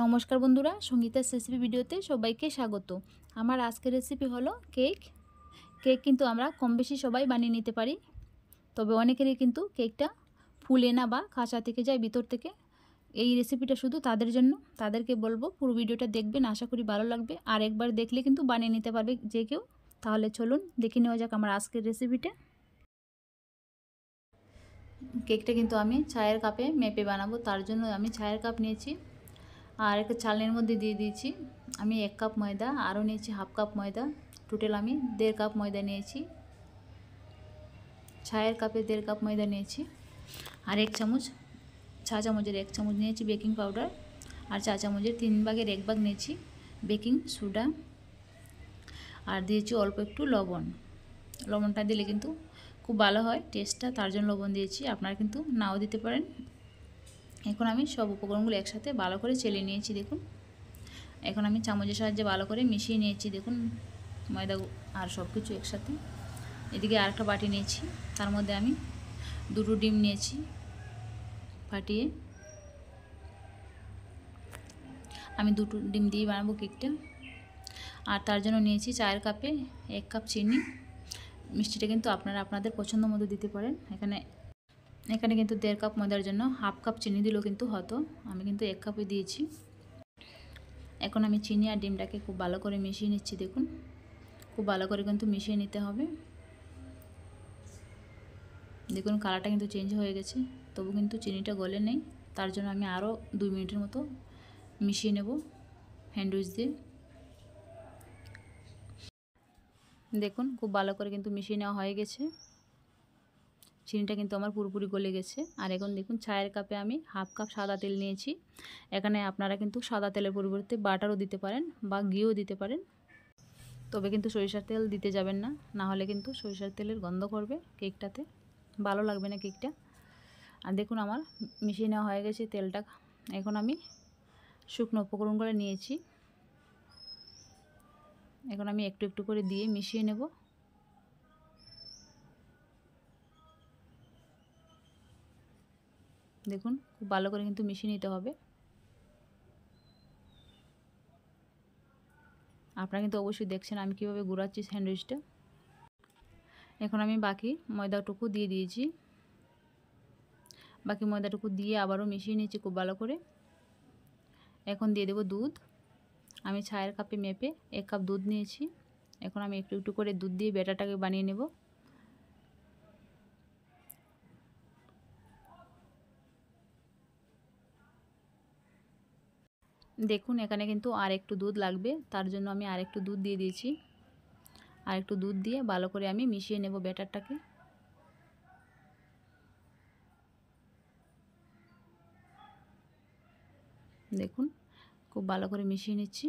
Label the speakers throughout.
Speaker 1: নমস্কার বন্ধুরা, সঙ্গীতার রেসিপি ভিডিওতে সবাইকে স্বাগত। আমার আজকের রেসিপি হলো কেক। কেক কিন্তু আমরা কম বেশি সবাই বানিয়ে নিতে পারি, তবে অনেকেরই কিন্তু কেকটা ফুলে না বা কাঁচা থেকে যায় ভিতর থেকে। এই রেসিপিটা শুধু তাদের জন্য, তাদেরকে বলবো পুরো ভিডিওটা দেখবেন, আশা করি ভালো লাগবে। আর একবার দেখলে কিন্তু বানিয়ে নিতে পারবে যে কেউ। তাহলে চলুন দেখে নেওয়া যাক আমার আজকের রেসিপিটা। কেকটা কিন্তু আমি চায়ের কাপে মেপে বানাবো, তার জন্য আমি চায়ের কাপ নিয়েছি আর একটা চালনির মধ্যে দিয়ে দিয়েছি আমি 1 কাপ ময়দা, আরও নিয়েছি হাফ কাপ ময়দা, টোটাল আমি 1.5 কাপ ময়দা নিয়েছি। চায়ের কাপে 1.5 কাপ ময়দা নিয়েছি। আর 1 চামচ, চা চামচের 1 চামচ নিয়েছি বেকিং পাউডার, আর চা চামচের 3 ভাগের 1 ভাগ নিয়েছি বেকিং সোডা, আর দিয়েছি অল্প একটু লবণ। লবণটা দিলে কিন্তু খুব ভালো হয় টেস্টটা, তার জন্য লবণ দিয়েছি, আপনারা কিন্তু নাও দিতে পারেন। এখন আমি সব উপকরণগুলো একসাথে ভালো করে চেলে নিয়েছি। দেখুন এখন আমি চামচের সাহায্যে ভালো করে মিশিয়ে নিয়েছি। দেখুন ময়দা আর সব কিছু একসাথে। এদিকে আরেকটা বাটি নিয়েছি, তার মধ্যে আমি 2টো ডিম নিয়েছি ফাটিয়ে। আমি 2টো ডিম দিয়ে বানাবো কেকটা। আর তার জন্য নিয়েছি চায়ের কাপে 1 কাপ চিনি। মিষ্টিটা কিন্তু আপনারা আপনাদের পছন্দ মতো দিতে পারেন। এখানে কিন্তু 1.5 কাপ ময়দার জন্য হাফ কাপ চিনি দিলেও কিন্তু হতো, আমি কিন্তু 1 কাপই দিয়েছি। এখন আমি চিনি আর ডিমটাকে খুব ভালো করে মিশিয়ে নিচ্ছি। দেখুন খুব ভালো করে কিন্তু মিশিয়ে নিতে হবে। দেখুন কালারটা কিন্তু চেঞ্জ হয়ে গেছে, তবু কিন্তু চিনিটা গলে নেই, তার জন্য আমি আরও 2 মিনিটের মতো মিশিয়ে নেব হ্যান্ড উইচ দিয়ে। দেখুন খুব ভালো করে কিন্তু মিশিয়ে নেওয়া হয়ে গেছে, চিনিটা কিন্তু আমার পুরোপুরি গলে গেছে। আর এখন দেখুন চায়ের কাপে আমি হাফ কাপ সাদা তেল নিয়েছি। এখানে আপনারা কিন্তু সাদা তেলের পরিবর্তে বাটারও দিতে পারেন বা ঘিও দিতে পারেন, তবে কিন্তু সরিষার তেল দিতে যাবেন না, না হলে কিন্তু সরিষার তেলের গন্ধ করবে কেকটাতে, ভালো লাগবে না কেকটা। আর দেখুন আমার মিশিয়ে নেওয়া হয়ে গেছে তেলটা। এখন আমি শুকনো উপকরণগুলো নিয়েছি, এখন আমি একটু একটু করে দিয়ে মিশিয়ে নেব। দেখুন খুব ভালো করে কিন্তু মিশিয়ে নিতে হবে। আপনারা কিন্তু অবশ্যই দেখছেন আমি কিভাবে গুড়াচ্ছি স্যান্ডউইচটা। এখন আমি বাকি ময়দাটুকু দিয়ে দিয়েছি, বাকি ময়দাটুকু দিয়ে আবারও মিশিয়ে নিয়েছি খুব ভালো করে। এখন দিয়ে দেব দুধ। আমি চায়ের কাপে মেপে 1 কাপ দুধ নিয়েছি। এখন আমি একটু একটু করে দুধ দিয়ে ব্যাটারটাকে বানিয়ে নেব। দেখুন এখানে কিন্তু আর একটু দুধ লাগবে, তার জন্য আমি আর একটু দুধ দিয়ে দিয়েছি। আর একটু দুধ দিয়ে ভালো করে আমি মিশিয়ে নেব ব্যাটারটাকে। দেখুন খুব ভালো করে মিশিয়ে নিচ্ছি।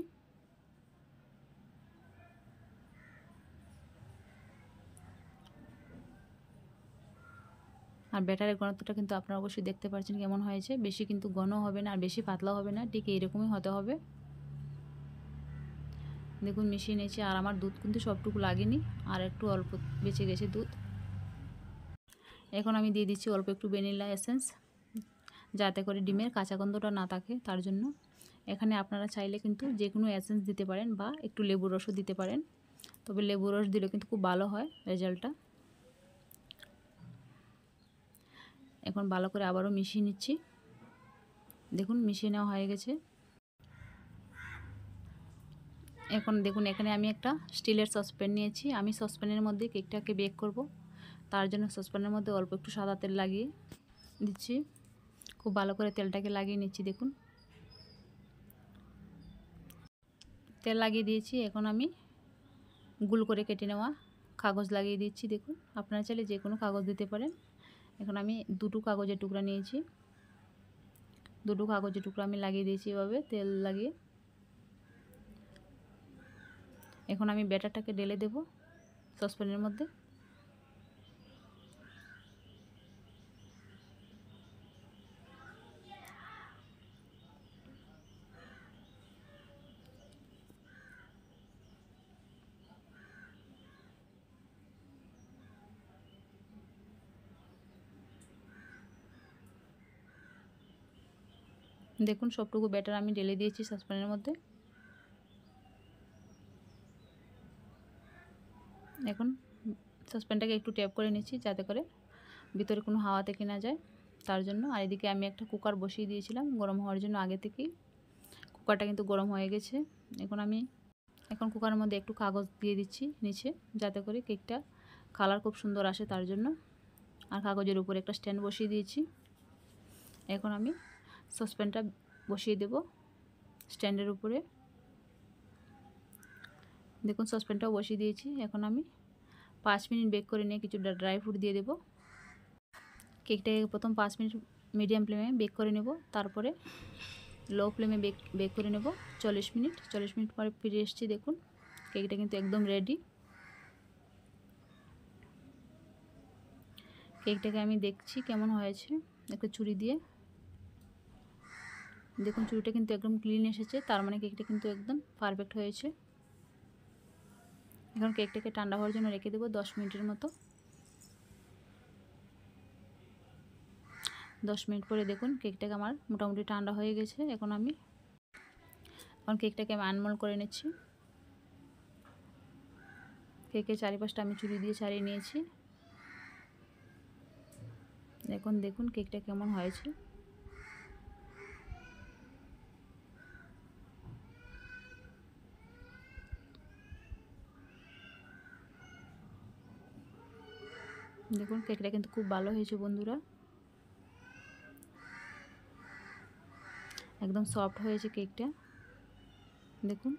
Speaker 1: আর ব্যাটারের ঘনত্বটা কিন্তু আপনারা অবশ্যই দেখতে পাচ্ছেন কেমন হয়েছে, বেশি কিন্তু ঘন হবে না আর বেশি পাতলাও হবে না, ঠিক এইরকমই হতে হবে। দেখুন মিশিয়ে নিয়েছি, আর আমার দুধ কিন্তু সবটুকু লাগেনি, আর একটু অল্প বেঁচে গেছে দুধ। এখন আমি দিয়ে দিচ্ছি অল্প একটু ভ্যানিলা এসেন্স, যাতে করে ডিমের কাঁচা গন্ধটা না থাকে, তার জন্য। এখানে আপনারা চাইলে কিন্তু যে কোনো এসেন্স দিতে পারেন বা একটু লেবুর রসও দিতে পারেন, তবে লেবুর রস দিলে কিন্তু খুব ভালো হয় রেজাল্টটা। এখন ভালো করে আবারও মিশিয়ে নিচ্ছি। দেখুন মিশিয়ে নেওয়া হয়ে গেছে। এখন দেখুন এখানে আমি একটা স্টিলের সসপ্যান নিয়েছি, আমি সসপ্যানের মধ্যে কেকটাকে বেক করব, তার জন্য সসপ্যানের মধ্যে অল্প একটু সাদা তেল লাগিয়ে দিচ্ছি। খুব ভালো করে তেলটাকে লাগিয়ে নিচ্ছি। দেখুন তেল লাগিয়ে দিয়েছি, এখন আমি গোল করে কেটে নেওয়া কাগজ লাগিয়ে দিচ্ছি। দেখুন আপনারা চাইলে যে কোনো কাগজ দিতে পারেন। এখন আমি 2টো কাগজের টুকরা নিয়েছি, 2টো কাগজের টুকরা আমি লাগিয়ে দিয়েছি এভাবে তেল লাগিয়ে। এখন আমি ব্যাটারটাকে ঢেলে দেব সসপ্যানের মধ্যে। দেখুন সবটুকু ব্যাটার আমি ঢেলে দিয়েছি সসপ্যানের মধ্যে। এখন সসপ্যানটাকে একটু ট্যাপ করে নিচ্ছি যাতে করে ভিতরে কোনো হাওয়া থেকে না যায়, তার জন্য। আর এদিকে আমি একটা কুকার বসিয়ে দিয়েছিলাম গরম হওয়ার জন্য আগে থেকেই। কুকারটা কিন্তু গরম হয়ে গেছে। এখন কুকারের মধ্যে একটু কাগজ দিয়ে দিচ্ছি নিচে, যাতে করে কেকটা কালার খুব সুন্দর আসে তার জন্য। আর কাগজের উপরে একটা স্ট্যান্ড বসিয়ে দিয়েছি। এখন আমি সসপ্যানটা বসিয়ে দেব স্ট্যান্ডের উপরে। দেখুন সসপ্যানটাও বসিয়ে দিয়েছি। এখন আমি 5 মিনিট বেক করে নিয়ে কিছু ড্রাই ফ্রুট দিয়ে দেব। কেকটাকে প্রথম 5 মিনিট মিডিয়াম ফ্লেমে বেক করে নেব, তারপরে লো ফ্লেমে বেক করে নেব 40 মিনিট। 40 মিনিট পরে ফিরে এসেছি। দেখুন কেকটা কিন্তু একদম রেডি। কেকটাকে আমি দেখছি কেমন হয়েছে একটা ছুরি দিয়ে। দেখুন ছুরিটা কিন্তু একদম ক্লিন এসেছে, তার মানে কেকটা কিন্তু একদম পারফেক্ট হয়েছে। এখন কেকটাকে ঠান্ডা হওয়ার জন্য রেখে দেবো 10 মিনিটের মতো। 10 মিনিট পরে দেখুন কেকটাকে আমার মোটামুটি ঠান্ডা হয়ে গেছে। এখন কেকটাকে আমি আনমোল্ড করে নিচ্ছি। কেকের চারিপাশটা আমি ছুরি দিয়ে ছাড়িয়ে নিয়েছি। দেখুন কেকটা কেমন হয়েছে। দেখুন কেকটা কিন্তু খুব ভালো হয়েছে বন্ধুরা, একদম সফট হয়েছে কেকটা। দেখুন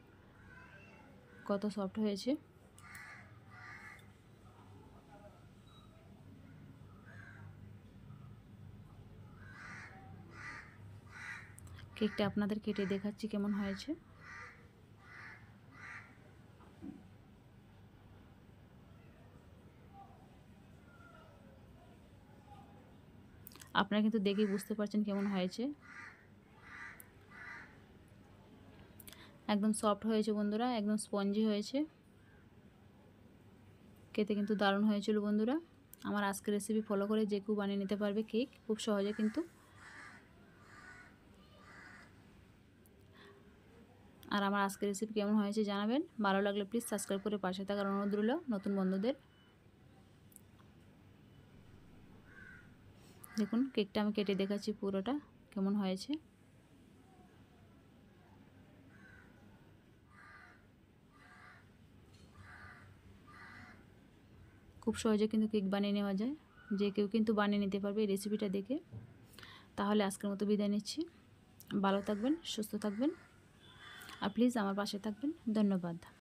Speaker 1: কত সফট হয়েছে। কেকটা আপনাদের কেটে দেখাচ্ছি কেমন হয়েছে। আপনারা কিন্তু দেখেই বুঝতে পারছেন কেমন হয়েছে। একদম সফট হয়েছে বন্ধুরা, একদম স্পঞ্জি হয়েছে। খেতে কিন্তু দারুণ হয়েছিল বন্ধুরা। আমার আজকের রেসিপি ফলো করে যে কেউ বানিয়ে নিতে পারবে কেক খুব সহজে কিন্তু। আর আমার আজকের রেসিপি কেমন হয়েছে জানাবেন। ভালো লাগলে প্লিজ সাবস্ক্রাইব করে পাশে থাকার অনুরোধ রইল নতুন বন্ধুদের। দেখুন কেকটা আমি কেটে দেখাচ্ছি পুরোটা কেমন হয়েছে। খুব সহজে কিন্তু কেক বানিয়ে নেওয়া যায়, যে কেউ কিন্তু বানিয়ে নিতে পারবে এই রেসিপিটা দেখে। তাহলে আজকের মতো বিদায় নিচ্ছি। ভালো থাকবেন, সুস্থ থাকবেন, আর প্লিজ আমার পাশে থাকবেন। ধন্যবাদ।